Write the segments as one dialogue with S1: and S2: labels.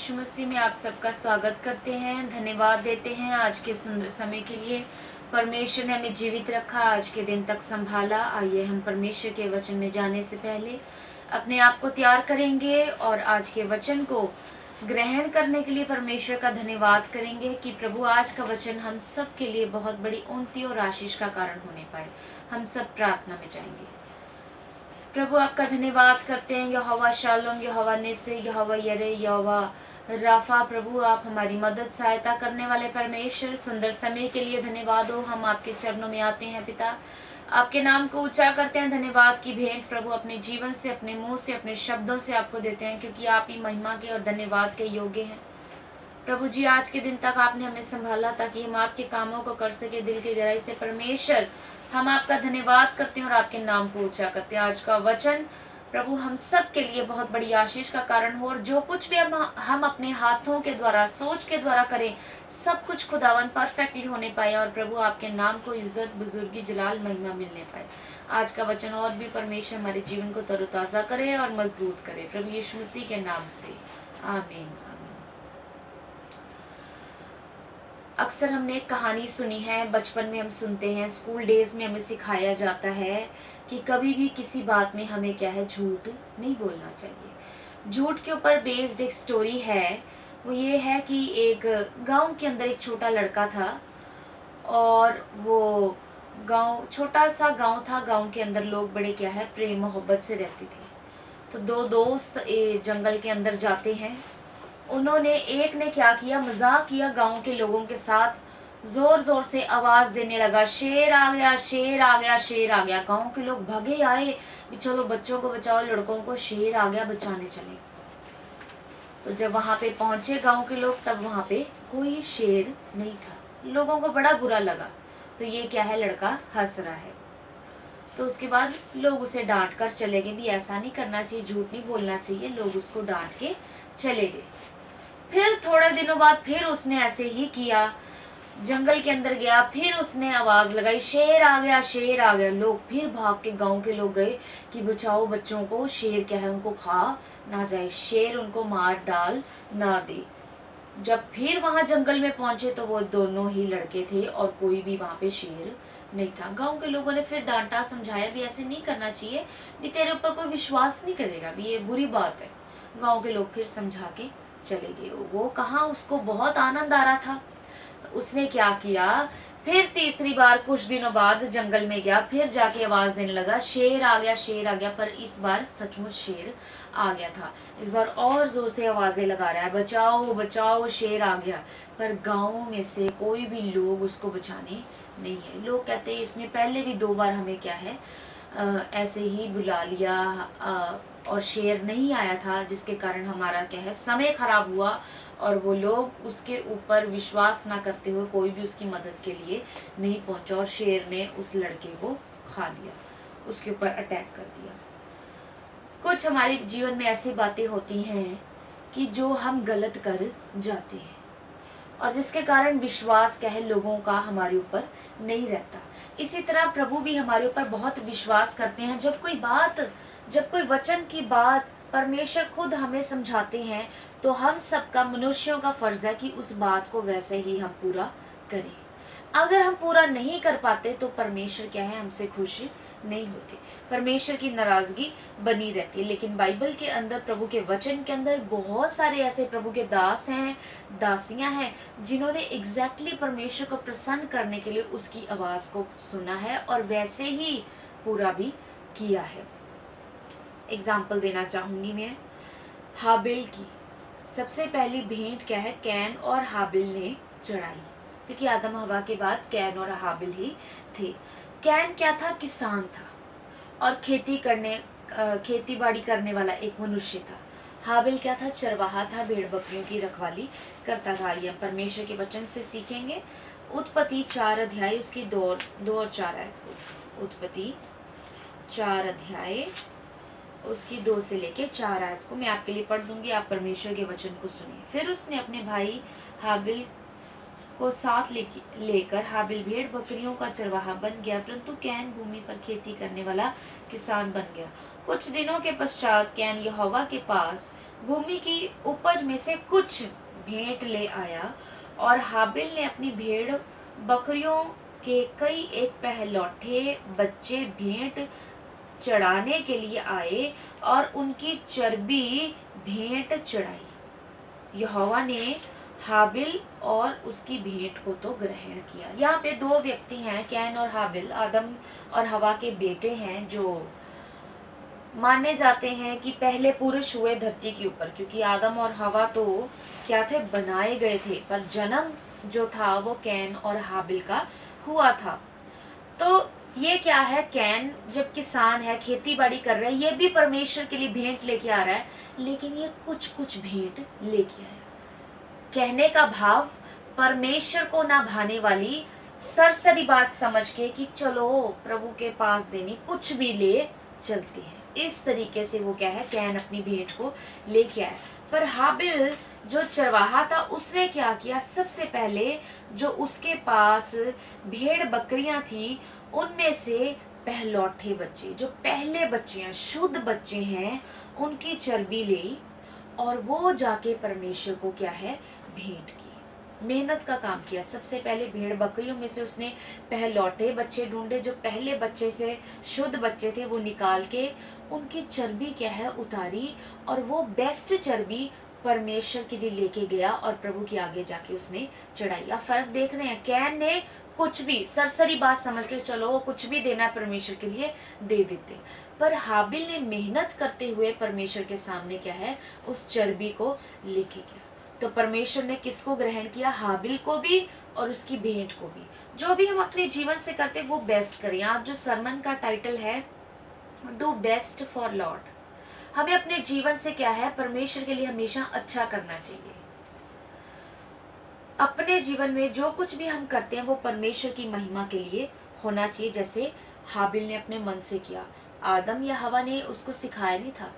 S1: यीशु मसीह में आप सबका स्वागत करते हैं। धन्यवाद देते हैं आज के सुंदर समय के लिए। परमेश्वर ने हमें जीवित रखा, आज के दिन तक संभाला। आइए हम परमेश्वर के वचन में जाने से पहले अपने आप को तैयार करेंगे और आज के वचन को ग्रहण करने के लिए परमेश्वर का धन्यवाद करेंगे कि प्रभु आज का वचन हम सब के लिए बहुत बड़ी उन्नति और आशीष का कारण होने पाए। हम सब प्रार्थना में जाएंगे। प्रभु आपका धन्यवाद करते हैं। यहोवा शालोम, यहोवा निस्सी, यहोवा यरे, यहोवा राफा। प्रभु आप हमारी मदद सहायता करने वाले परमेश्वर, सुंदर समय के लिए धन्यवाद हो। हम आपके चरणों में आते हैं पिता, आपके नाम को ऊंचा करते हैं। धन्यवाद की भेंट प्रभु अपने जीवन से, अपने मुंह से, अपने शब्दों से आपको देते हैं, क्योंकि आप ही महिमा के और धन्यवाद के योग्य हैं। प्रभु जी आज के दिन तक आपने हमें संभाला ताकि हम आपके कामों को कर सके दिल की गहराई से। परमेश्वर हम आपका धन्यवाद करते हैं और आपके नाम को ऊंचा करते हैं। आज का वचन प्रभु हम सब के लिए बहुत बड़ी आशीष का कारण हो, और जो कुछ भी हम अपने हाथों के द्वारा, सोच के द्वारा करें, सब कुछ खुदावन परफेक्टली होने पाए, और प्रभु आपके नाम को इज्जत, बुजुर्गी, जलाल, महिमा मिलने पाए। आज का वचन और भी परमेश्वर हमारे जीवन को तरोताजा करे और मजबूत करे, प्रभु यीशु मसीह के नाम से, आमीन। अक्सर हमने एक कहानी सुनी है, बचपन में हम सुनते हैं, स्कूल डेज में हमें सिखाया जाता है कि कभी भी किसी बात में हमें क्या है, झूठ नहीं बोलना चाहिए। झूठ के ऊपर बेस्ड एक स्टोरी है। वो ये है कि एक गांव के अंदर एक छोटा लड़का था, और वो गांव छोटा सा गांव था। गांव के अंदर लोग बड़े क्या है, प्रेम मोहब्बत से रहते थे। तो दो दोस्त जंगल के अंदर जाते हैं। उन्होंने, एक ने क्या किया, मजाक किया गांव के लोगों के साथ, जोर जोर से आवाज देने लगा, शेर आ गया, शेर आ गया, शेर आ गया। गांव के लोग भागे आए कि चलो बच्चों को बचाओ, लड़कों को शेर आ गया, बचाने चले। तो जब वहां पे पहुंचे गांव के लोग, तब वहां पे कोई शेर नहीं था। लोगों को बड़ा बुरा लगा। तो ये क्या है, लड़का हंस रहा है। तो उसके बाद लोग उसे डांट कर चले गए, भी ऐसा नहीं करना चाहिए, झूठ नहीं बोलना चाहिए। लोग उसको डांट के चले गए। फिर थोड़े दिनों बाद फिर उसने ऐसे ही किया, जंगल के अंदर गया, फिर उसने आवाज लगाई, शेर आ गया, शेर आ गया। लोग फिर भाग के, गांव के लोग गए कि बचाओ बच्चों को, शेर क्या है, उनको खा ना जाए, शेर उनको मार डाल ना दे। जब फिर वहां जंगल में पहुंचे तो वो दोनों ही लड़के थे और कोई भी वहां पे शेर नहीं था। गांव के लोगों ने फिर डांटा, समझाया, भी ऐसे नहीं करना चाहिए, भी तेरे ऊपर कोई विश्वास नहीं करेगा, भी ये बुरी बात है। गांव के लोग फिर समझा के चले गए। वो कहाँ, उसको बहुत आनंद आ रहा था। उसने क्या किया, फिर तीसरी बार कुछ दिनों बाद जंगल में गया, फिर जाके आवाज देने लगा, शेर आ गया, शेर आ गया। पर इस बार सचमुच शेर आ गया था। इस बार और जोर से आवाजें लगा रहा है, बचाओ बचाओ, शेर आ गया। पर गांव में से कोई भी लोग उसको बचाने नहीं है। लोग कहते हैं इसने पहले भी 2 बार हमें क्या है, ऐसे ही बुला लिया, और शेर नहीं आया था, जिसके कारण हमारा क्या है, समय खराब हुआ। और वो लोग उसके ऊपर विश्वास ना करते हुए कोई भी उसकी मदद के लिए नहीं पहुंचा, और शेर ने उस लड़के को खा लिया, उसके ऊपर अटैक कर दिया। कुछ हमारे जीवन में ऐसी बातें होती हैं कि जो हम गलत कर जाते हैं, और जिसके कारण विश्वास क्या है, लोगों का हमारे ऊपर नहीं रहता। इसी तरह प्रभु भी हमारे ऊपर बहुत विश्वास करते हैं। जब कोई वचन की बात परमेश्वर खुद हमें समझाते हैं, तो हम सबका, मनुष्यों का फर्ज है कि उस बात को वैसे ही हम पूरा करें। अगर हम पूरा नहीं कर पाते तो परमेश्वर क्या है, हमसे खुश नहीं होते, परमेश्वर की नाराजगी बनी रहती है। लेकिन बाइबल के अंदर, प्रभु के वचन के अंदर बहुत सारे ऐसे प्रभु के दास हैं, दासियां हैं, जिन्होंने एग्जैक्टली परमेश्वर को प्रसन्न करने के लिए उसकी आवाज को सुना है और वैसे ही पूरा भी किया है। एग्जाम्पल देना चाहूंगी मैं हाबिल की। सबसे पहली भेंट क्या है, कैन और हाबिल ने चढ़ाई, क्योंकि आदम हवा के बाद कैन और हाबिल ही थे। कैन क्या था, किसान था और खेती बाड़ी करने वाला एक मनुष्य था। हाबिल क्या था, चरवाहा था, भेड़ बकरियों की रखवाली करता था। ये हम परमेश्वर के वचन से सीखेंगे। उत्पत्ति 4 अध्याय, उसकी 2 और 4 आयत को। उत्पत्ति 4 अध्याय, उसकी 2 से लेके 4 आयत को मैं आपके लिए पढ़ दूंगी, आप परमेश्वर के वचन को सुनिए। फिर उसने अपने भाई हाबिल को साथ लेकर हाबिल भेड़ बकरियों का चरवाहा बन गया, परंतु कैन भूमि पर खेती करने वाला किसान बन गया। कुछ दिनों के पश्चात कैन यहोवा के पास भूमि की उपज में से कुछ भेंट ले आया, और हाबिल ने अपनी भेड़ बकरियों के कई एक पहलौठे बच्चे भेंट चढ़ाने के लिए आए और उनकी चर्बी भेंट चढ़ाई। यहोवा ने हाबिल और उसकी भेंट को तो ग्रहण किया। यहाँ पे दो व्यक्ति हैं, कैन और हाबिल, आदम और हवा के बेटे हैं, जो माने जाते हैं कि पहले पुरुष हुए धरती के ऊपर, क्योंकि आदम और हवा तो क्या थे, बनाए गए थे, पर जन्म जो था वो कैन और हाबिल का हुआ था। तो ये क्या है, कैन जब किसान है, खेती बाड़ी कर रहा है, ये भी परमेश्वर के लिए भेंट लेके आ रहा है, लेकिन ये कुछ कुछ भेंट लेके आया। कहने का भाव, परमेश्वर को ना भाने वाली सरसरी बात समझ के कि चलो प्रभु के पास देनी, कुछ भी ले चलती है, इस तरीके से वो क्या है, कैन अपनी भेंट को लेके आया। पर हाबिल जो चरवाहा था, उसने क्या किया, सबसे पहले जो उसके पास भेड़ बकरियां थी, उनमें से पहलौठे बच्चे, जो पहले बच्चे हैं, शुद्ध बच्चे हैं, उनकी चर्बी ली और वो जाके परमेश्वर को क्या है, भेंट की। मेहनत का काम किया। सबसे पहले भेड़ बकरियों में से उसने पहलौठे बच्चे ढूंढे, जो पहले बच्चे से शुद्ध बच्चे थे, वो निकाल के उनकी चर्बी क्या है, उतारी, और वो बेस्ट चर्बी परमेश्वर के लिए लेके गया और प्रभु के आगे जाके उसने चढ़ाई। आप फर्क देख रहे हैं, कैन ने कुछ भी सरसरी बात समझ के चलो कुछ भी देना परमेश्वर के लिए दे देते, पर हाबिल ने मेहनत करते हुए परमेश्वर के सामने क्या है, उस चर्बी को लेके गया। तो परमेश्वर ने किसको ग्रहण किया, हाबिल को भी और उसकी भेंट को भी। जो भी हम अपने जीवन से करते वो बेस्ट करें। आज जो सरमन का टाइटल है, डू बेस्ट फॉर लॉर्ड। हमें अपने जीवन से क्या है, परमेश्वर के लिए हमेशा अच्छा करना चाहिए। अपने जीवन में जो कुछ भी हम करते हैं वो परमेश्वर की महिमा के लिए होना चाहिए, जैसे हाबिल ने अपने मन से किया। आदम या हवा ने उसको सिखाया नहीं था,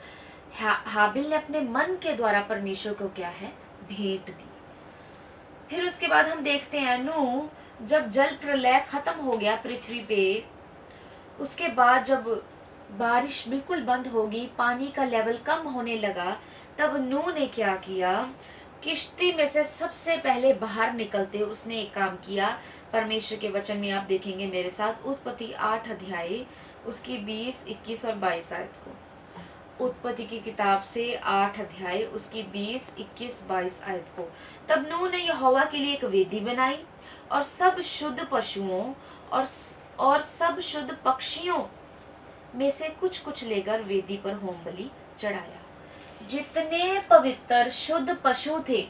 S1: हाबिल ने अपने मन के द्वारा परमेश्वर को क्या है, भेंट दी। फिर उसके बाद हम देखते हैं, नूह जब जल प्रलय खत्म हो गया पृथ्वी पे, उसके बाद जब बारिश बिल्कुल बंद होगी, पानी का लेवल कम होने लगा, तब नूह ने क्या किया, किश्ती में से सबसे पहले बाहर निकलते उसने एक काम किया। परमेश्वर के वचन में आप देखेंगे मेरे साथ, उत्पत्ति 8 अध्याय उसकी 20, 21 और 22 आयत को। उत्पत्ति की किताब से 8 अध्याय उसकी 20, 21, 22 आयत को। तब नूह ने यहोवा के लिए एक वेदी बनाई और सब शुद्ध पशुओं और सब शुद्ध पक्षियों में से कुछ कुछ लेकर वेदी पर होम बलि चढ़ाया। जितने पवित्र शुद्ध पशु थे,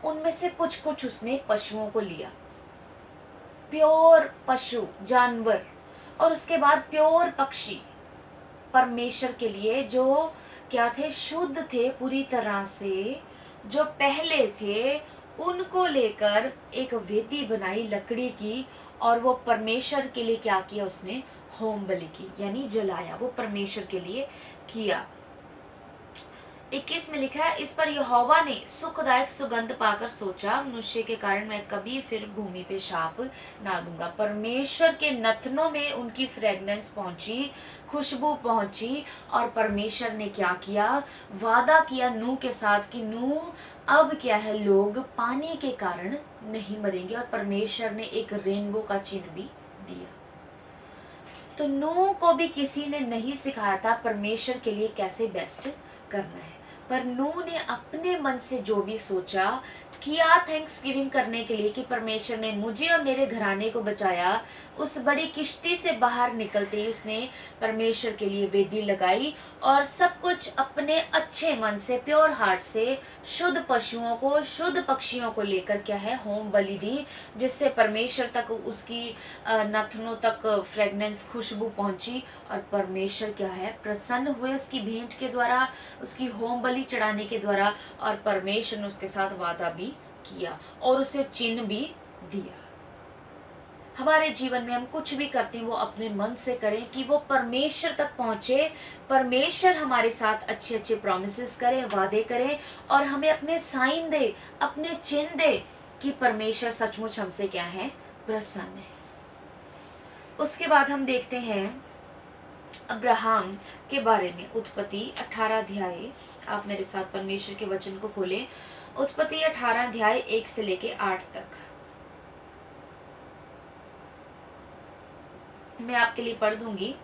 S1: उनमें से कुछ कुछ उसने पशुओं को लिया, प्योर पशु जानवर, और उसके बाद प्योर पक्षी परमेश्वर के लिए, जो क्या थे, शुद्ध थे पूरी तरह से, जो पहले थे, उनको लेकर एक वेदी बनाई लकड़ी की, और वो परमेश्वर के लिए क्या किया, उसने होम बलि की, यानी जलाया, वो परमेश्वर के लिए किया। 21 में लिखा है, इस पर यहोवा ने सुखदायक सुगंध पाकर सोचा, मनुष्य के कारण मैं कभी फिर भूमि पे शाप ना दूंगा। परमेश्वर के नथनों में उनकी फ्रेगनेंस पहुंची, खुशबू पहुंची, और परमेश्वर ने क्या किया, वादा किया नूह के साथ कि नूह अब क्या है, लोग पानी के कारण नहीं मरेंगे, और परमेश्वर ने एक रेनबो का चिन्ह भी दिया। तो नूह को भी किसी ने नहीं सिखाया था परमेश्वर के लिए कैसे बेस्ट करना है, पर नूह ने अपने मन से जो भी सोचा किया, थैंक्स गिविंग करने के लिए कि परमेश्वर ने मुझे और मेरे घराने को बचाया। उस बड़ी किश्ती से बाहर निकलते ही उसने परमेश्वर के लिए वेदी लगाई, और सब कुछ अपने अच्छे मन से, प्योर हार्ट से, शुद्ध पशुओं को, शुद्ध पक्षियों को लेकर क्या है, होम बलि दी, जिससे परमेश्वर तक उसकी नथनों तक फ्रेगनेंस, खुशबू पहुंची, और परमेश्वर क्या है, प्रसन्न हुए उसकी भेंट के द्वारा, उसकी होम बलि चढ़ाने के द्वारा, और परमेश्वर ने उसके साथ वादा भी किया और उसे चिन्ह भी दिया। हमारे जीवन में हम कुछ भी करते हैं वो अपने मन से करें कि वो परमेश्वर तक पहुंचे, परमेश्वर हमारे साथ अच्छे अच्छे प्रॉमिसेस करें, वादे करें, और हमें अपने साइन दे, अपने चिन्ह दे कि परमेश्वर सचमुच हमसे क्या है, प्रसन्न है। उसके बाद हम देखते हैं अब्राहम के बारे में, उत्पत्ति 18 अध्याय आप मेरे साथ परमेश्वर के वचन को खोलें, उत्पत्ति 18 अध्याय 1 से लेके 8 तक। मैं आपके लिए पढ़ दूंगी।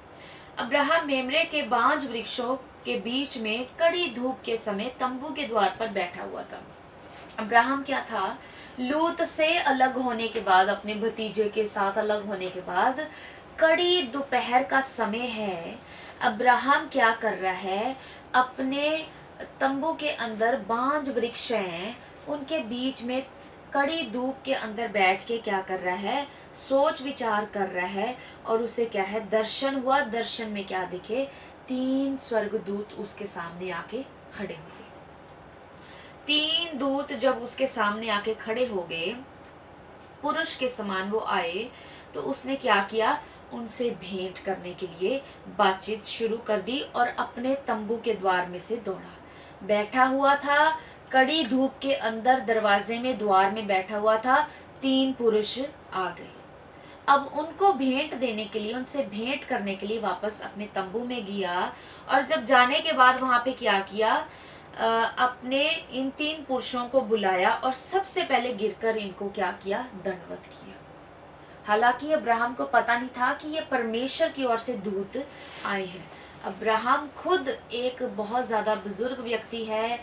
S1: अब्राहम मेमरे के बांज वृक्षों के बीच में कड़ी धूप के समय तंबू के द्वार पर बैठा हुआ था। अब्राहम क्या था, लूत से अलग होने के बाद, अपने भतीजे के साथ अलग होने के बाद कड़ी दोपहर का समय है। अब्राहम क्या कर रहा है, अपने तंबू के अंदर बांज वृक्ष हैं, उनके बीच में कड़ी धूप के अंदर बैठ के क्या कर रहा है, सोच विचार कर रहा है। और उसे क्या है, दर्शन हुआ। दर्शन में क्या दिखे, 3 स्वर्गदूत उसके सामने आके खड़े हो गए। 3 दूत जब उसके सामने आके खड़े हो गए, पुरुष के समान वो आए, तो उसने क्या किया, उनसे भेंट करने के लिए बातचीत शुरू कर दी और अपने तंबू के द्वार में से दौड़ा। बैठा हुआ था कड़ी धूप के अंदर, दरवाजे में, द्वार में बैठा हुआ था। 3 पुरुष आ गए। अब उनको भेंट देने के लिए, उनसे भेंट करने के लिए वापस अपने तंबू में गया। और जब जाने के बाद वहां पे क्या किया, अपने इन 3 पुरुषों को बुलाया और सबसे पहले गिरकर इनको क्या किया, दंडवत किया। हालांकि अब्राहम को पता नहीं था कि ये परमेश्वर की ओर से दूत आए हैं। अब्राहम खुद एक बहुत ज़्यादा बुजुर्ग व्यक्ति है,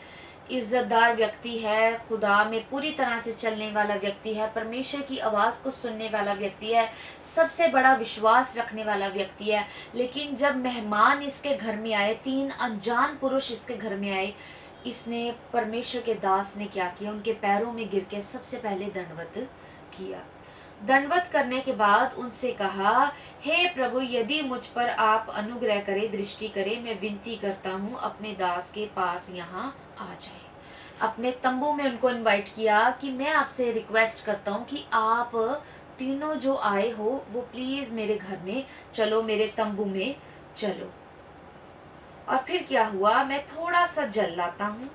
S1: इज्जतदार व्यक्ति है, खुदा में पूरी तरह से चलने वाला व्यक्ति है, परमेश्वर की आवाज़ को सुनने वाला व्यक्ति है, सबसे बड़ा विश्वास रखने वाला व्यक्ति है। लेकिन जब मेहमान इसके घर में आए, 3 अनजान पुरुष इसके घर में आए, इसने, परमेश्वर के दास ने क्या किया, उनके पैरों में गिर के सबसे पहले दंडवत किया। दंडवत करने के बाद उनसे कहा, हे प्रभु, यदि मुझ पर आप अनुग्रह करे, दृष्टि करे, मैं विनती करता हूँ अपने दास के पास यहाँ आ जाए। अपने तंबू में उनको इनवाइट किया कि मैं आपसे रिक्वेस्ट करता हूँ कि आप तीनों जो आए हो वो प्लीज मेरे घर में चलो, मेरे तंबू में चलो। और फिर क्या हुआ, मैं थोड़ा सा जल लाता हूँ,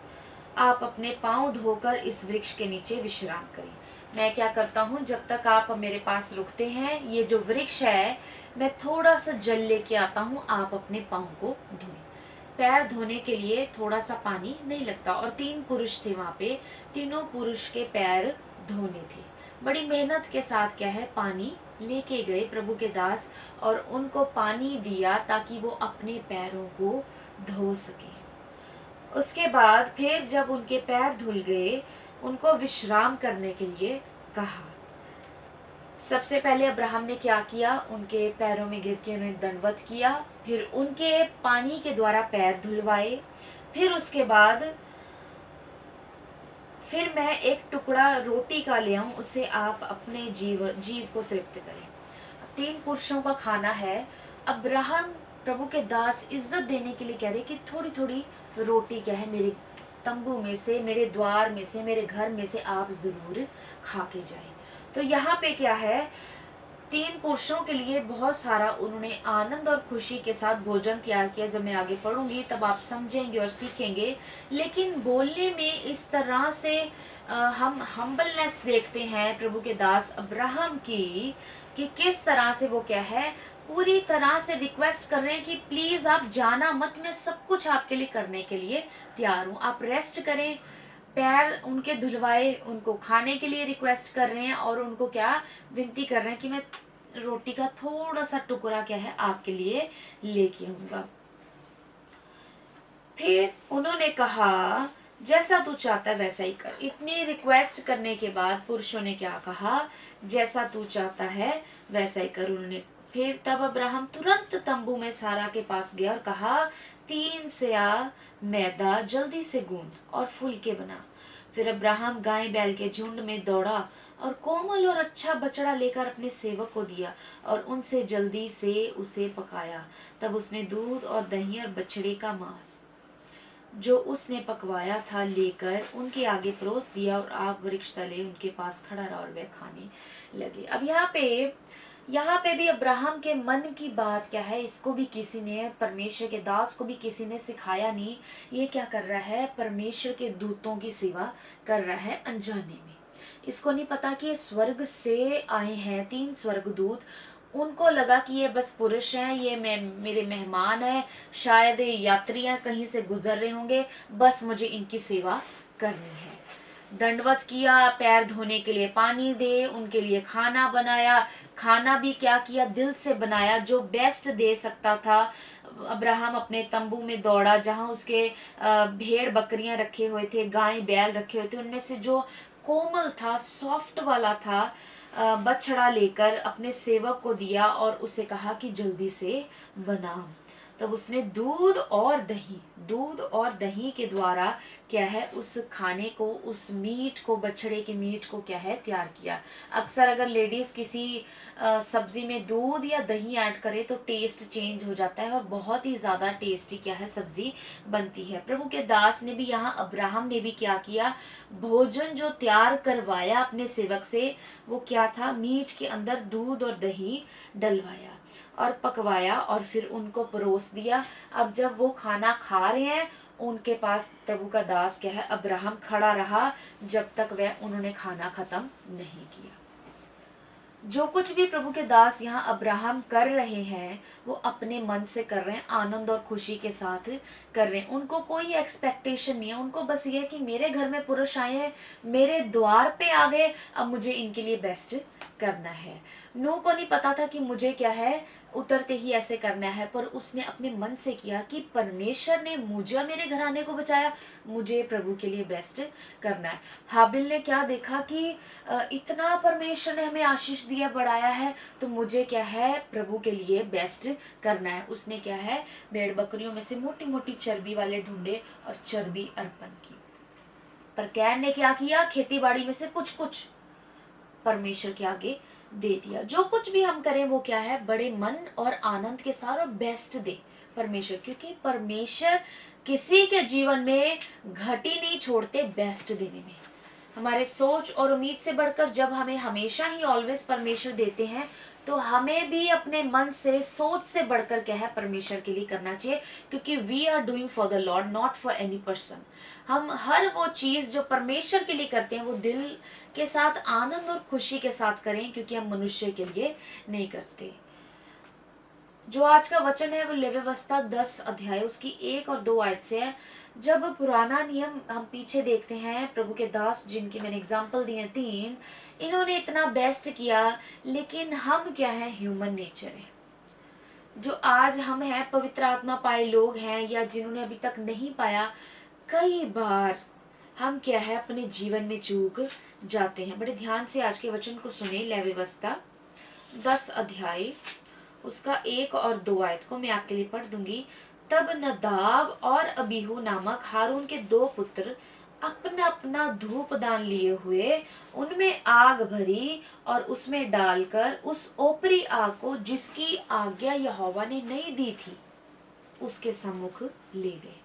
S1: आप अपने पाँव धोकर इस वृक्ष के नीचे विश्राम करें। मैं क्या करता हूँ, जब तक आप मेरे पास रुकते हैं, ये जो वृक्ष है, मैं थोड़ा सा जल लेके आता हूँ, आप अपने पाँव को धोएं। पैर धोने के लिए थोड़ा सा पानी नहीं लगता। और 3 पुरुष थे वहाँ पे, तीनों पुरुष के पैर धोने थे। बड़ी मेहनत के साथ क्या है, पानी लेके गए प्रभु के दास और उनको पानी दिया ताकि वो अपने पैरों को धो सके। उसके बाद फिर जब उनके पैर धुल गए, उनको विश्राम करने के लिए कहा। सबसे पहले अब्राहम ने क्या किया, उनके पैरों में गिर के उन्हें दंडवत किया, फिर उनके पानी के द्वारा पैर धुलवाए। फिर उसके बाद फिर मैं एक टुकड़ा रोटी का ले आऊं, उसे आप अपने जीव को तृप्त करें। 3 पुरुषों का खाना है। अब्राहम प्रभु के दास इज्जत देने के लिए कह रहे कि थोड़ी थोड़ी रोटी क्या है, मेरे तंबू में से, मेरे द्वार में से, मेरे घर में से आप जरूर खा के जाएं। तो यहाँ पे क्या है, 3 पुरुषों के लिए बहुत सारा उन्होंने आनंद और खुशी के साथ भोजन तैयार किया। जब मैं आगे पढ़ूंगी तब आप समझेंगे और सीखेंगे। लेकिन बोलने में इस तरह से हम हम्बलनेस देखते हैं प्रभु के दास अब्राहम की, कि किस तरह से वो क्या है, पूरी तरह से रिक्वेस्ट कर रहे हैं कि प्लीज आप जाना मत, मैं सब कुछ आपके लिए करने के लिए तैयार हूँ, आप रेस्ट करें। पैर उनके धुलवाए, उनको खाने के लिए रिक्वेस्ट कर रहे हैं और उनको क्या विनती कर रहे हैं कि मैं रोटी का थोड़ा सा टुकड़ा क्या है आपके लिए लेके आऊंगा। फिर उन्होंने कहा, जैसा तू चाहता है वैसा ही कर। इतनी रिक्वेस्ट करने के बाद पुरुषों ने क्या कहा, जैसा तू चाहता है वैसा ही कर। उन्होंने फिर तब अब्राहम तुरंत तंबू में सारा के पास गया और कहा, 3 सेया मैदा जल्दी से गूंद और फुलके बना। फिर अब्राहम गाय बैल के झुंड में दौड़ा और कोमल और अच्छा बछड़ा लेकर अपने सेवक को दिया और उनसे जल्दी से उसे पकाया। तब उसने दूध और दही और बछड़े का मांस जो उसने पकवाया था लेकर उनके आगे परोस दिया और आग वृक्ष तले उनके पास खड़ा रहा और वह खाने लगे। अब यहाँ पे भी अब्राहम के मन की बात क्या है, इसको भी किसी ने, परमेश्वर के दास को भी किसी ने सिखाया नहीं। ये क्या कर रहा है, परमेश्वर के दूतों की सेवा कर रहा है अनजाने में। इसको नहीं पता कि ये स्वर्ग से आए हैं 3 स्वर्गदूत। उनको लगा कि ये बस पुरुष हैं, ये मेरे मेहमान हैं, शायद ये यात्री हैं, कहीं से गुजर रहे होंगे, बस मुझे इनकी सेवा करनी है। दंडवत किया, पैर धोने के लिए पानी दे, उनके लिए खाना बनाया। खाना भी क्या किया, दिल से बनाया, जो बेस्ट दे सकता था। अब्राहम अपने तंबू में दौड़ा, जहां उसके भेड़ बकरियां रखे हुए थे, गाय बैल रखे हुए थे, उनमें से जो कोमल था, सॉफ्ट वाला था, बछड़ा लेकर अपने सेवक को दिया और उसे कहा कि जल्दी से बना। तब उसने दूध और दही के द्वारा क्या है, उस खाने को, उस मीट को, बछड़े के मीट को क्या है, तैयार किया। अक्सर अगर लेडीज किसी सब्जी में दूध या दही ऐड करे तो टेस्ट चेंज हो जाता है और बहुत ही ज्यादा टेस्टी क्या है, सब्जी बनती है। प्रभु के दास ने भी, यहाँ अब्राहम ने भी क्या किया, भोजन जो तैयार करवाया अपने सेवक से, वो क्या था, मीट के अंदर दूध और दही डलवाया और पकवाया और फिर उनको परोस दिया। अब जब वो खाना खा रहे हैं, उनके पास प्रभु का दास क्या है, अब्राहम खड़ा रहा जब तक वह उन्होंने खाना खत्म नहीं किया। जो कुछ भी प्रभु के दास यहाँ अब्राहम कर रहे हैं, वो अपने मन से कर रहे हैं, आनंद और खुशी के साथ कर रहे हैं। उनको कोई एक्सपेक्टेशन नहीं है, उनको बस ये है कि मेरे घर में पुरुष आए हैं, मेरे द्वार पे आ गए, अब मुझे इनके लिए बेस्ट करना है। नूह को नहीं पता था कि मुझे क्या है, उतरते ही ऐसे करना है, पर उसने अपने मन से किया कि परमेश्वर ने मुझे, मेरे घराने को बचाया, मुझे प्रभु के लिए बेस्ट करना है। हाबिल ने क्या देखा कि इतना परमेश्वर ने हमें आशीष दिया, बढ़ाया है, तो मुझे क्या है, प्रभु के लिए बेस्ट करना है। उसने क्या है, भेड़ बकरियों में से मोटी मोटी चर्बी वाले ढूंढे और चर्बी अर्पण की। पर कैन ने क्या किया, खेती बाड़ी में से कुछ कुछ परमेश्वर के आगे दे दिया। जो कुछ भी हम करें वो क्या है, बड़े मन और आनंद के साथ और बेस्ट दे परमेश्वर, क्योंकि परमेश्वर किसी के जीवन में घटी नहीं छोड़ते बेस्ट देने में। हमारे सोच और उम्मीद से बढ़कर जब हमें हमेशा ही ऑलवेज परमेश्वर देते हैं, तो हमें भी अपने मन से, सोच से बढ़कर क्या है, परमेश्वर के लिए करना चाहिए, क्योंकि we are doing for the lord, not for any person. हम हर वो चीज जो परमेश्वर के लिए करते हैं, वो दिल के साथ, आनंद और खुशी के साथ करें, क्योंकि हम मनुष्य के लिए नहीं करते। जो आज का वचन है वो लेवी व्यवस्था 10 अध्याय उसकी 1 और 2 आयत से है। जब पुराना नियम हम पीछे देखते हैं, प्रभु के दास जिनकी मैंने एग्जाम्पल दिए 3, इन्होंने इतना बेस्ट किया, लेकिन हम क्या है, ह्यूमन नेचर है। जो आज हम हैं, पवित्र आत्मा पाए लोग हैं, या जिन्होंने अभी तक नहीं पाया, कई बार हम क्या है, अपने जीवन में चूक जाते हैं। बड़े ध्यान से आज के वचन को सुने। लेवी व्यवस्था 10 अध्याय उसका 1 और 2 आयत को मैं आपके लिए पढ़ दूंगी। तब नदाब और अबीहू नामक हारून के 2 पुत्र अपना अपना धूप दान लिए हुए उनमें आग भरी और उसमें डालकर उस ओपरी आग को, जिसकी आज्ञा यहोवा ने नहीं दी थी, उसके सम्मुख ले गए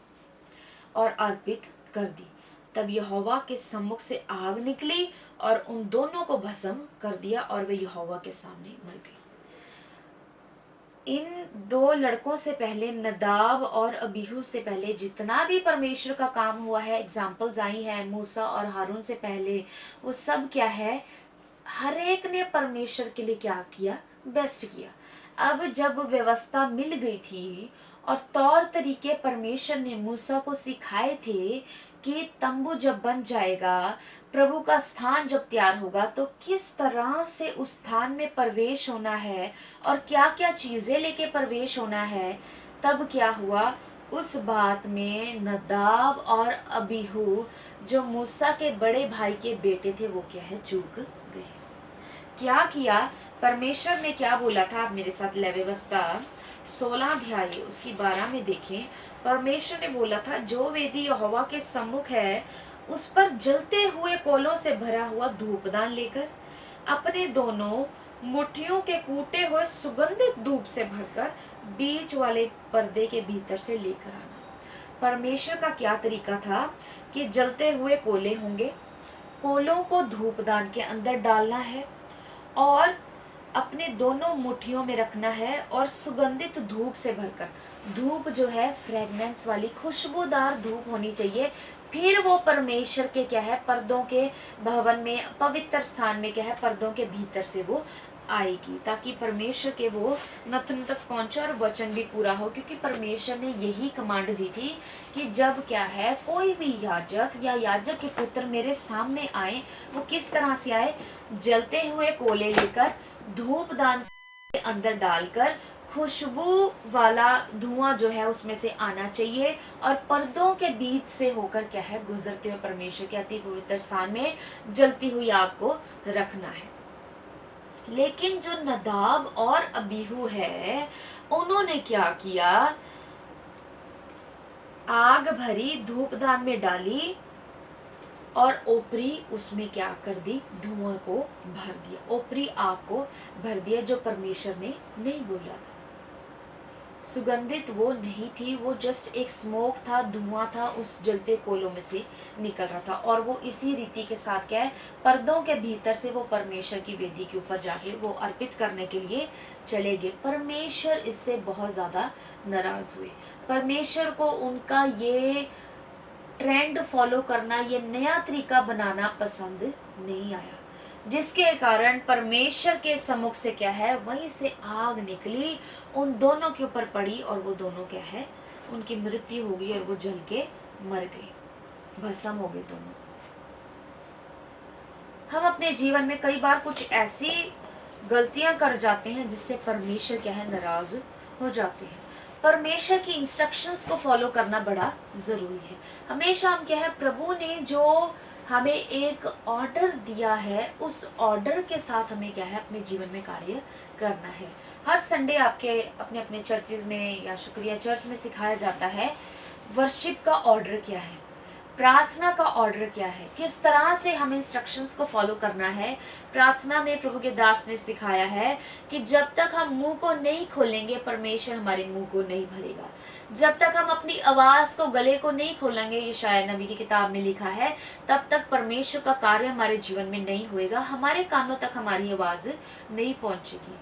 S1: और अर्पित कर दी। तब यहोवा के सम्मुख से आग निकली और उन दोनों को भस्म कर दिया और वे यहोवा के सामने मर गए। इन 2 लड़कों से पहले, नदाब और अबीहू से पहले जितना भी परमेश्वर का काम हुआ है, एग्जाम्पल्स आई हैं मूसा और हारून से पहले, वो सब क्या है, हर एक ने परमेश्वर के लिए क्या किया, बेस्ट किया। अब जब व्यवस्था मिल गई थी और तौर तरीके परमेश्वर ने मूसा को सिखाए थे कि तंबू जब बन जाएगा, प्रभु का स्थान जब तैयार होगा, तो किस तरह से उस स्थान में प्रवेश होना है और क्या क्या चीजें लेके प्रवेश होना है, तब क्या हुआ, उस बात में नदाब और अबीहू जो मूसा के बड़े भाई के बेटे थे, वो क्या है, चूक गए। क्या किया परमेश्वर ने, क्या बोला था, आप मेरे साथ लेवी व्यवस्था 16 अध्याय उसकी 12 में देखें। परमेश्वर ने बोला था, जो वेदी यहोवा के सम्मुख है उस पर जलते हुए कोलों से भरा हुआ धूपदान लेकर अपने दोनों मुट्ठियों के कूटे हुए सुगंधित धूप से भरकर बीच वाले पर्दे के भीतर से लेकर आना। परमेश्वर का क्या तरीका था कि जलते हुए कोले होंगे, कोलों को धूपदान के अंदर डालना है और अपने दोनों मुट्ठियों में रखना है और सुगंधित धूप से भरकर, धूप जो है फ्रेगनेंस वाली खुशबूदार धूप होनी चाहिए, फिर वो परमेश्वर के क्या है, पर्दों के भवन में, पवित्र स्थान में क्या है, पर्दों के भीतर से वो आएगी, ताकि परमेश्वर के वो नथन तक पहुंचे और वचन भी पूरा हो। क्योंकि परमेश्वर ने यही कमांड दी थी कि जब क्या है, कोई भी याजक या याजक के पुत्र मेरे सामने आए, वो किस तरह से आए, जलते हुए कोले लेकर धूपदान के अंदर डालकर खुशबू वाला धुआं जो है उसमें से आना चाहिए, और पर्दों के बीच से होकर क्या है, गुजरते हुए परमेश्वर के अति पवित्र स्थान में जलती हुई आग को रखना है। लेकिन जो नदाब और अबीहू है, उन्होंने क्या किया, आग भरी, धूपदान में डाली और ओपरी उसमें क्या कर दी, धुआं को भर दिया, ओपरी आग को भर दिया, जो परमेश्वर ने नहीं बोला था। सुगंधित वो नहीं थी, वो जस्ट एक स्मोक था, धुआं था, उस जलते कोलों में से निकल रहा था। और वो इसी रीति के साथ क्या है, पर्दों के भीतर से वो परमेश्वर की वेदी के ऊपर जाके वो अर्पित करने के लिए चले गए। परमेश्वर इससे बहुत ज़्यादा नाराज हुए। परमेश्वर को उनका ये ट्रेंड फॉलो करना, ये नया तरीका बनाना पसंद नहीं आया, जिसके कारण परमेश्वर के सम्मुख से क्या है, वहीं से आग निकली, उन दोनों के ऊपर पड़ी, और वो दोनों क्या है, उनकी मृत्यु हो गई और वो जल के मर गए, भस्म हो गए दोनों। हम अपने जीवन में कई बार कुछ ऐसी गलतियां कर जाते हैं जिससे परमेश्वर क्या है, नाराज हो जाते हैं। परमेश्वर की इंस्ट्रक्शंस को फॉलो करना बड़ा जरूरी है। हमेशा हम क्या है, प्रभु ने जो हमें एक ऑर्डर दिया है, उस ऑर्डर के साथ हमें क्या है, अपने जीवन में कार्य करना है। हर संडे आपके अपने अपने चर्चेज में या शुक्रिया चर्च में सिखाया जाता है वर्शिप का ऑर्डर क्या है, प्रार्थना का ऑर्डर क्या है, किस तरह से हमें इंस्ट्रक्शंस को फॉलो करना है। प्रार्थना में प्रभु के दास ने सिखाया है कि जब तक हम मुंह को नहीं खोलेंगे, परमेश्वर हमारे मुंह को नहीं भरेगा। जब तक हम अपनी आवाज को, गले को नहीं खोलेंगे, ये शायद नबी की किताब में लिखा है, तब तक परमेश्वर का कार्य हमारे जीवन में नहीं होएगा, हमारे कानों तक हमारी आवाज नहीं पहुंचेगी।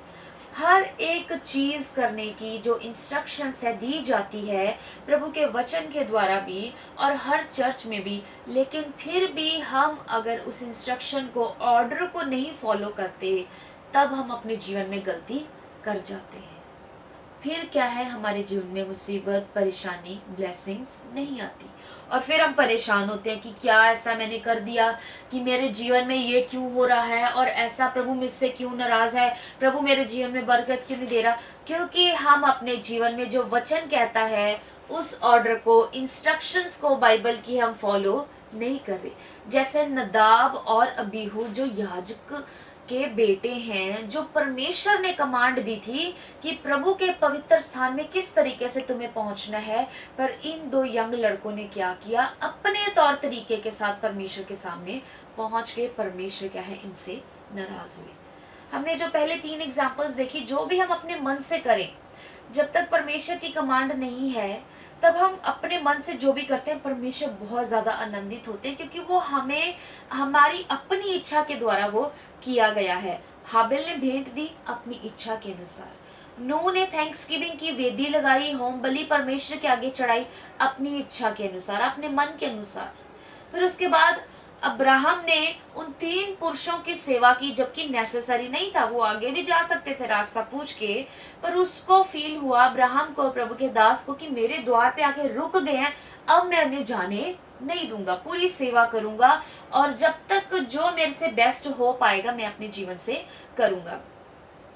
S1: हर एक चीज करने की जो इंस्ट्रक्शंस है दी जाती है प्रभु के वचन के द्वारा भी और हर चर्च में भी, लेकिन फिर भी हम अगर उस इंस्ट्रक्शन को, ऑर्डर को नहीं फॉलो करते, तब हम अपने जीवन में गलती कर जाते हैं। फिर क्या है, हमारे जीवन में मुसीबत, परेशानी, ब्लेसिंग्स नहीं आती, और फिर हम परेशान होते हैं कि क्या ऐसा मैंने कर दिया कि मेरे जीवन में ये क्यों हो रहा है, और ऐसा प्रभु मुझसे क्यों नाराज है, प्रभु मेरे जीवन में बरकत क्यों नहीं दे रहा। क्योंकि हम अपने जीवन में जो वचन कहता है, उस ऑर्डर को, इंस्ट्रक्शंस को बाइबल की हम फॉलो नहीं कर रहे। जैसे नदाब और अबीहू जो याजक के बेटे हैं, जो परमेश्वर ने कमांड दी थी कि प्रभु के पवित्र स्थान में किस तरीके से तुम्हें पहुंचना है, पर इन दो यंग लड़कों ने क्या किया, अपने तौर तरीके के साथ परमेश्वर के सामने पहुंच गए। परमेश्वर क्या है, इनसे नाराज हुए। हमने जो पहले 3 एग्जाम्पल्स देखी, जो भी हम अपने मन से करें, जब तक परमेश्वर की कमांड नहीं है, तब हम अपने मन से जो भी करते हैं, परमेश्वर बहुत ज्यादा आनंदित होते हैं, क्योंकि वो हमें हमारी अपनी इच्छा के द्वारा वो किया गया है। हाबिल ने भेंट दी अपनी इच्छा के अनुसार, नूह ने थैंक्सगिविंग की वेदी लगाई, होम बलि परमेश्वर के आगे चढ़ाई अपनी इच्छा के अनुसार, अपने मन के अनुसार। फिर उसके बाद अब्राहम ने उन 3 पुरुषों की सेवा की, जबकि नेसेसरी नहीं था, वो आगे भी जा सकते थे रास्ता पूछ के, पर उसको फील हुआ, अब्राहम को, प्रभु के दास को, कि मेरे द्वार पे आके रुक गए हैं, अब मैं उन्हें जाने नहीं दूंगा, पूरी सेवा करूंगा, और जब तक जो मेरे से बेस्ट हो पाएगा मैं अपने जीवन से करूंगा।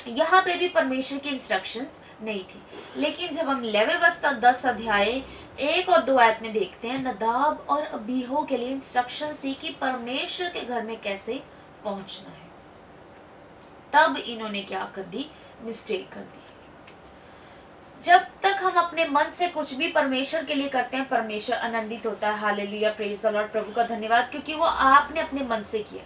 S1: यहाँ पे भी परमेश्वर की इंस्ट्रक्शंस नहीं थी। लेकिन जब हम लेवीवस्ता 10 अध्याय 1 और 2 आयत में देखते हैं, नदाब और अबीहू के लिए इंस्ट्रक्शंस थी कि परमेश्वर के घर में कैसे पहुंचना है। तब इन्होंने क्या कर दी, मिस्टेक कर दी। जब तक हम अपने मन से कुछ भी परमेश्वर के लिए करते हैं, परमेश्वर आनंदित होता है। हालेलुया, प्रेज द लॉर्ड, प्रभु का धन्यवाद, क्योंकि वो आपने अपने मन से किया।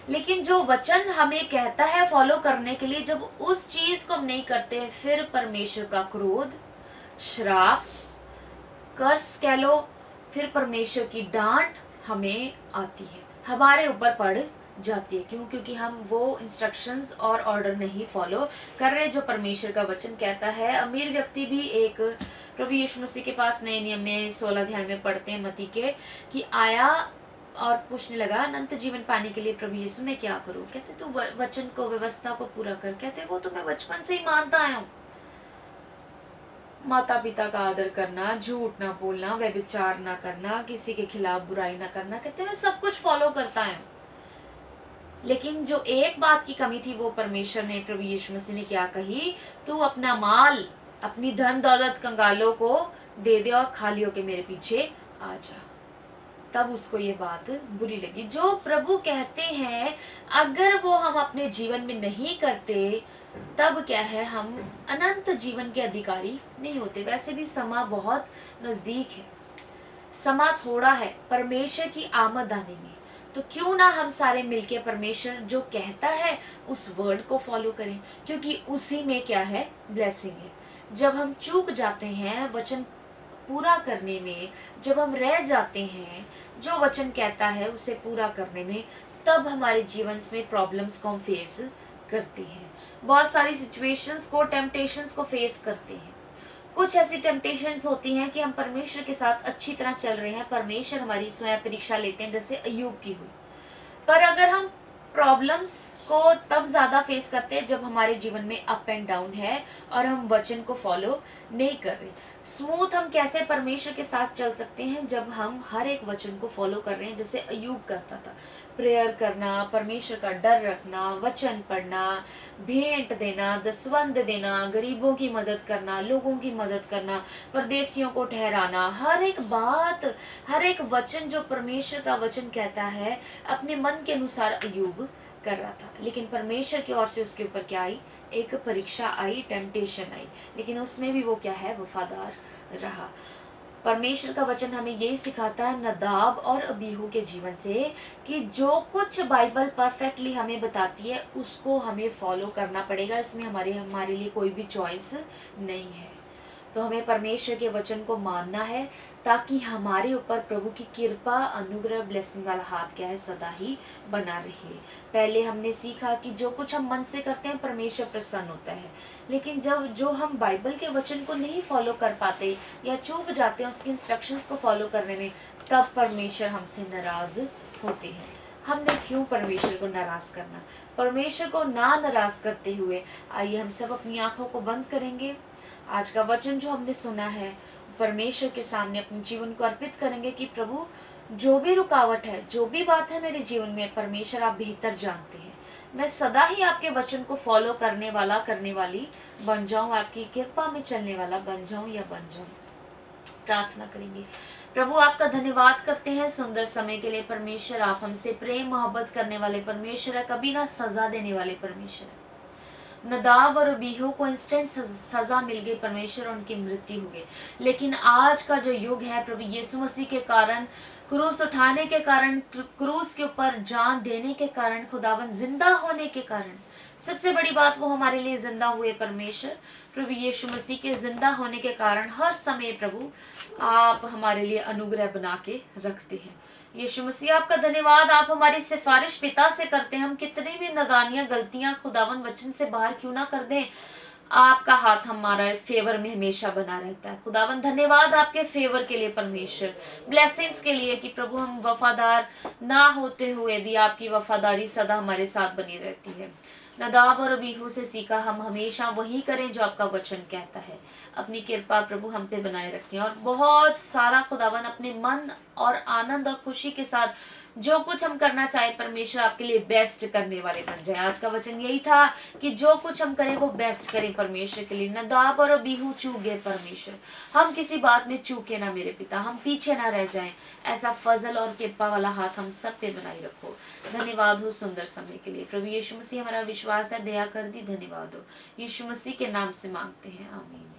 S1: लेकिन जो वचन हमें कहता है फॉलो करने के लिए, जब उस चीज को हम नहीं करते, फिर परमेश्वर का क्रोध, श्राप, कर्स कह लो, फिर परमेश्वर की डांट हमें आती है, हमारे ऊपर पड़ जाती है। क्यों? क्योंकि हम वो इंस्ट्रक्शंस और ऑर्डर नहीं फॉलो कर रहे जो परमेश्वर का वचन कहता है। अमीर व्यक्ति भी एक प्रभु यीशु मसीह के पास नए नियम में 16 अध्याय में पढ़ते हैं मत्ती के, कि आया और पूछने लगा, अनंत जीवन पाने के लिए प्रभु यीशु मैं क्या करूं? कहते तू वचन को, व्यवस्था को पूरा कर। कहते वो तो मैं बचपन से ही मानता आया हूँ, माता पिता का आदर करना, झूठ ना बोलना, व्यभिचार ना करना, किसी के खिलाफ बुराई ना करना। कहते मैं सब कुछ फॉलो करता हूँ। लेकिन जो एक बात की कमी थी वो परमेश्वर ने, प्रभु यीशु मसीह ने क्या कही, तू अपना माल, अपनी धन दौलत कंगालों को दे दे और खाली होके मेरे पीछे आ जा। तब उसको ये बात बुरी लगी। जो प्रभु कहते हैं अगर वो हम अपने जीवन में नहीं करते, तब क्या है, हम अनंत जीवन के अधिकारी नहीं होते। वैसे भी समा बहुत नजदीक है, समा थोड़ा है परमेश्वर की आमद आने में। तो क्यों ना हम सारे मिलके परमेश्वर जो कहता है उस वर्ड को फॉलो करें, क्योंकि उसी में क्या है, ब्लेसिंग है। जब हम चूक जाते हैं वचन पूरा करने में, जब हम रह जाते हैं जो वचन कहता है उसे पूरा करने में, तब हमारे जीवन में प्रॉब्लम्स को हम फेस करते हैं। बहुत सारी सिचुएशंस को, टेम्पटेशंस को फेस करते हैं। कुछ ऐसी टेम्पटेशंस होती हैं कि हम परमेश्वर के साथ अच्छी तरह चल रहे हैं, परमेश्वर हमारी स्वयं परीक्षा लेते हैं, जैसे अय्यूब की हुई। पर अगर हम प्रॉब्लम्स को तब ज्यादा फेस करते हैं जब हमारे जीवन में अप एंड डाउन है और हम वचन को फॉलो नहीं कर रहे। स्मूथ हम कैसे परमेश्वर के साथ चल सकते हैं, जब हम हर एक वचन को फॉलो कर रहे हैं, जैसे अय्यूब करता था। प्रेयर करना, परमेश्वर का डर रखना, वचन पढ़ना, भेंट देना, दसवंध देना, गरीबों की मदद करना, लोगों की मदद करना, परदेशियों को ठहराना, हर एक बात, हर एक वचन जो परमेश्वर का वचन कहता है अपने मन के अनुसार अय्यूब कर रहा था। लेकिन परमेश्वर की ओर से उसके ऊपर क्या आई, एक परीक्षा आई, टेम्पटेशन आई, लेकिन उसमें भी वो क्या है, वफादार रहा। परमेश्वर का वचन हमें यही सिखाता है नदाब और अबीहू के जीवन से, कि जो कुछ बाइबल परफेक्टली हमें बताती है उसको हमें फॉलो करना पड़ेगा। इसमें हमारे लिए कोई भी चॉइस नहीं है। तो हमें परमेश्वर के वचन को मानना है, ताकि हमारे ऊपर प्रभु की कृपा, अनुग्रह, ब्लेसिंग वाला हाथ क्या है, सदा ही बना रहे। पहले हमने सीखा कि जो कुछ हम मन से करते हैं परमेश्वर प्रसन्न होता है, लेकिन जब जो हम बाइबल के वचन को नहीं फॉलो कर पाते या चूक जाते हैं उसके इंस्ट्रक्शंस को फॉलो करने में, तब परमेश्वर हमसे नाराज होते हैं। हमने क्यों परमेश्वर को नाराज करना? परमेश्वर को ना नाराज करते हुए आइए हम सब अपनी आंखों को बंद करेंगे। आज का वचन जो हमने सुना है परमेश्वर के सामने अपने जीवन को अर्पित करेंगे कि प्रभु जो भी रुकावट है, जो भी बात है मेरे जीवन में, परमेश्वर आप बेहतर जानते हैं। मैं सदा ही आपके वचन को फॉलो करने वाला, करने वाली बन जाऊं, आपकी कृपा में चलने वाला बन जाऊं या बन जाऊं। प्रार्थना करेंगे। प्रभु आपका धन्यवाद करते हैं सुंदर समय के लिए। परमेश्वर आप हमसे प्रेम मोहब्बत करने वाले परमेश्वर है, कभी ना सजा देने वाले परमेश्वर है। नदाब और अबीहू को इंस्टेंट सजा मिल गई परमेश्वर, उनकी मृत्यु हो गई। लेकिन आज का जो युग है प्रभु यीशु मसीह के कारण, क्रूस उठाने के कारण, क्रूस के ऊपर जान देने के कारण, खुदावन जिंदा होने के कारण, सबसे बड़ी बात वो हमारे लिए जिंदा हुए परमेश्वर प्रभु यीशु मसीह के जिंदा होने के कारण हर समय प्रभु आप हमारे लिए अनुग्रह बना के रखते हैं। यीशु मसीह आपका धन्यवाद, आप हमारी सिफारिश पिता से करते हैं। हम कितनी भी नादानियां, गलतियां खुदावन वचन से बाहर क्यों ना कर दें, आपका हाथ हमारा फेवर में हमेशा बना रहता है। खुदावन धन्यवाद आपके फेवर के लिए परमेश्वर, ब्लेसिंग्स के लिए, कि प्रभु हम वफादार ना होते हुए भी आपकी वफादारी सदा हमारे साथ बनी रहती है। नदाब और अबीहू से सीखा, हम हमेशा वही करें जो आपका वचन कहता है। अपनी कृपा प्रभु हम पे बनाए रखें और बहुत सारा खुदावन अपने मन और आनंद और खुशी के साथ जो कुछ हम करना चाहे परमेश्वर आपके लिए बेस्ट करने वाले बन जाए। आज का वचन यही था कि जो कुछ हम करें वो बेस्ट करें परमेश्वर के लिए। नदाब और अबीहू चूक गए परमेश्वर, हम किसी बात में चूके ना मेरे पिता, हम पीछे ना रह जाएं। ऐसा फजल और कृपा वाला हाथ हम सब पे बनाए रखो। धन्यवाद हो सुंदर समय के लिए। प्रभु यीशु मसीह हमारा विश्वास है, दया कर दी। धन्यवाद हो यीशु मसीह के नाम से मांगते हैं, आमीन।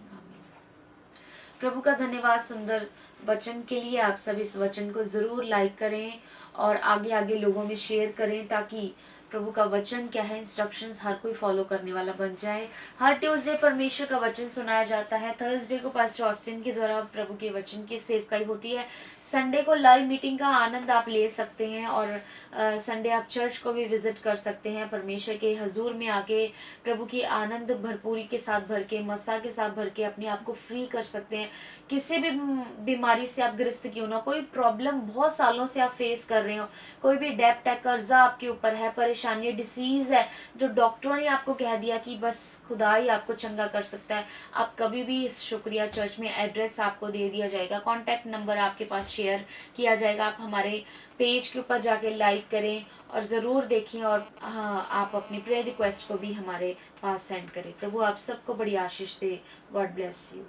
S1: प्रभु का धन्यवाद सुंदर वचन के लिए। आप सब इस वचन को जरूर लाइक करें और आगे आगे लोगों में शेयर करें, ताकि प्रभु का वचन क्या है, इंस्ट्रक्शंस हर कोई फॉलो करने वाला बन जाए। हर ट्यूसडे परमेश्वर का वचन सुनाया जाता है। थर्सडे को पास्टर ऑस्टिन के द्वारा प्रभु के वचन की सेवकाई होती है। संडे को लाइव मीटिंग का आनंद आप ले सकते हैं और संडे आप चर्च को भी विजिट कर सकते हैं। परमेश्वर के हजूर में आके प्रभु की आनंद भरपूरी के साथ भर के, मसा के साथ भर के अपने आप को फ्री कर सकते हैं। किसी भी बीमारी से आप ग्रस्त क्यों ना, कोई प्रॉब्लम बहुत सालों से आप फेस कर रहे हो, कोई भी डेप्ट है, कर्जा आपके ऊपर है, परेशानी, डिसीज है, जो डॉक्टरों ने आपको कह दिया कि बस खुदा ही आपको चंगा कर सकता है, आप कभी भी इस शुक्रिया चर्च में एड्रेस आपको दे दिया जाएगा, कॉन्टैक्ट नंबर आपके पास शेयर किया जाएगा। आप हमारे पेज के ऊपर जाके लाइक करें और ज़रूर देखें, और हाँ, आप अपनी प्रेयर रिक्वेस्ट को भी हमारे पास सेंड करें। प्रभु आप सबको बड़ी आशीष दे। God bless you.